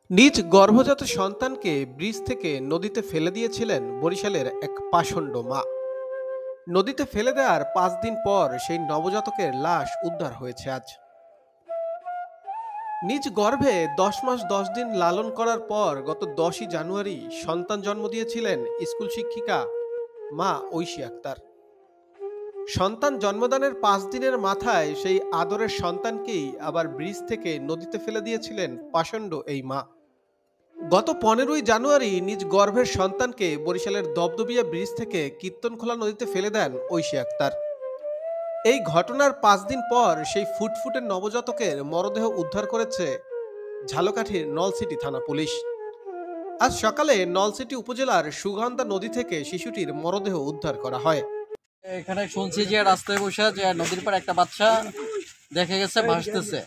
নিজ গর্ভজাত সন্তানকে ব্রিজ থেকে নদীতে ফেলে দিয়েছিলেন বরিশালের এক পাষণ্ড মা। নদীতে ফেলে দেওয়ার 5 দিন পর সেই নবজাতকের লাশ উদ্ধার হয়েছে আজ। নিজ গর্ভে 10 মাস 10 দিন লালন করার পর গত 10ই জানুয়ারি সন্তান জন্ম দিয়েছিলেন স্কুল শিক্ষিকা মা ঐশী আক্তার। সন্তান জন্মদানের 5 দিনের মাথায় সেই আদরের সন্তানকেই আবার ব্রিজ থেকে নদীতে ফেলে দিয়েছিলেন পাষণ্ড এই মা। গত 15ই জানুয়ারি নিজ গর্ভের সন্তানকে বরিশালের দবদবিয়া ব্রিজ থেকে কীর্তনখোলা নদীতে ফেলে দেন ঐশী আক্তার। এই ঘটনার 5 দিন পর সেই ফুটফুটে নবজাতকের মরদেহ উদ্ধার করেছে ঝালকাঠির নলসিটি থানা পুলিশ। আজ সকালে নলসিটি উপজেলার সুগন্ধা নদী থেকে শিশুটির মরদেহ উদ্ধার করা হয়। এখানে শুনছি যে রাস্তায় বসে যে নদীর পর একটা বাচ্চা দেখে গেছে ভাসতেছে।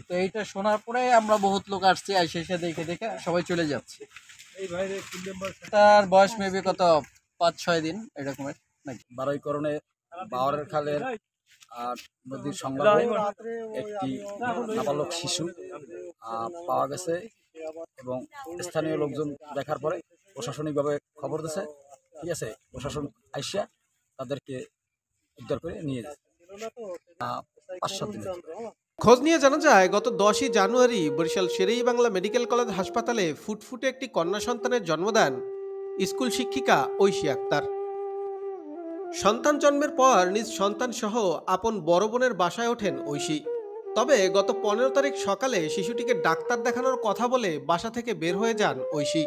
তো এইটা শোনার পরে আমরা বহুত লোক আসছি, এসে দেখে দেখে সবাই চলে যাচ্ছে। তার বয়স মেবি কত 5-6 দিন এরকমের নাকি। বারৈকরণে বাওয়ারের খালের আর নদীর সংলগ্ন একটি নাবালক শিশু পাওয়া গেছে এবং স্থানীয় লোকজন দেখার পরে প্রশাসনিকভাবে খবর দিয়েছে। ঠিক আছে, প্রশাসন আইসা তাদেরকে উদ্ধার করে নিয়ে যায় 5-7 দিন। খোঁজ নিয়ে জানা যায় গত 10ই জানুয়ারি বরিশাল শের-ই-বাংলা মেডিকেল কলেজ হাসপাতালে ফুটফুটে একটি কন্যা সন্তানের জন্ম দেন স্কুল শিক্ষিকা ঐশী আক্তার। সন্তান জন্মের পর নিজ সন্তান সহ আপন বড় বোনের বাসায় ওঠেন ঐশী। তবে গত 15 তারিখ সকালে শিশুটিকে ডাক্তার দেখানোর কথা বলে বাসা থেকে বের হয়ে যান ঐশী।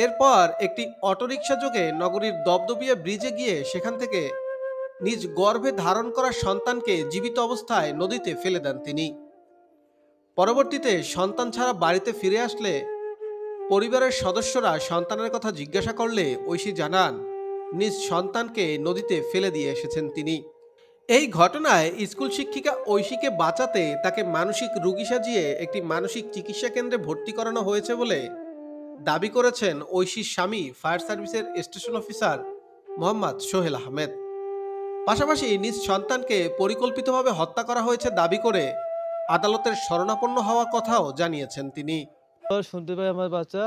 এরপর একটি অটোরিকশা যোগে নগরীর দবদবিয়া ব্রিজে গিয়ে সেখান থেকে নিজ গর্ভে ধারণ করা সন্তানকে জীবিত অবস্থায় নদীতে ফেলে দেন তিনি। পরবর্তীতে সন্তান ছাড়া বাড়িতে ফিরে আসলে পরিবারের সদস্যরা সন্তানের কথা জিজ্ঞাসা করলে ঐশী জানান নিজ সন্তানকে নদীতে ফেলে দিয়ে এসেছেন তিনি। এই ঘটনায় স্কুল শিক্ষিকা ঐশীকে বাঁচাতে তাকে মানসিক রোগী সাজিয়ে একটি মানসিক চিকিৎসা কেন্দ্রে ভর্তি করানো হয়েছে বলে দাবি করেছেন ঐশীর স্বামী ফায়ার সার্ভিসের স্টেশন অফিসার মোহাম্মদ সোহেল আহমেদ। পাশাপাশি নিজ সন্তানকে পরিকল্পিতভাবে হত্যা করা হয়েছে দাবি করে আদালতের শরণাপন্ন হওয়ার কথাও জানিয়েছেন তিনি। শুনতে পাই আমার বাচ্চা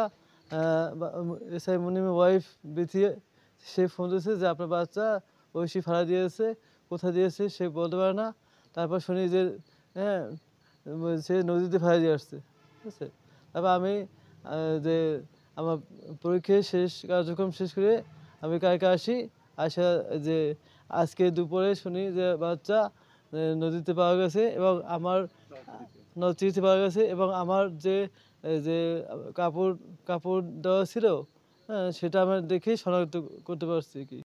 এসআই মুনিমের ওয়াইফ বিথিয়ে সে ফোন দিয়েছে যে আপনার বাচ্চা ঐশী ফাড়া দিয়েছে, কোথায় দিয়েছে সে বলতে পারে না। তারপর শুনি যে হ্যাঁ সে নদীতে ফাড়া দিয়ে আসছে, ঠিক আছে। তারপর আমি যে আমার পরীক্ষা কার্যক্রম শেষ করে আমি কালকে আসা যে আজকে দুপুরে শুনি যে বাচ্চা নদীতে পাওয়া গেছে এবং আমার নদীতে পাওয়া গেছে এবং আমার যে যে কাপড় কাপড় দেওয়া ছিল, হ্যাঁ সেটা আমরা দেখেই শনাক্ত করতে পারছি কি।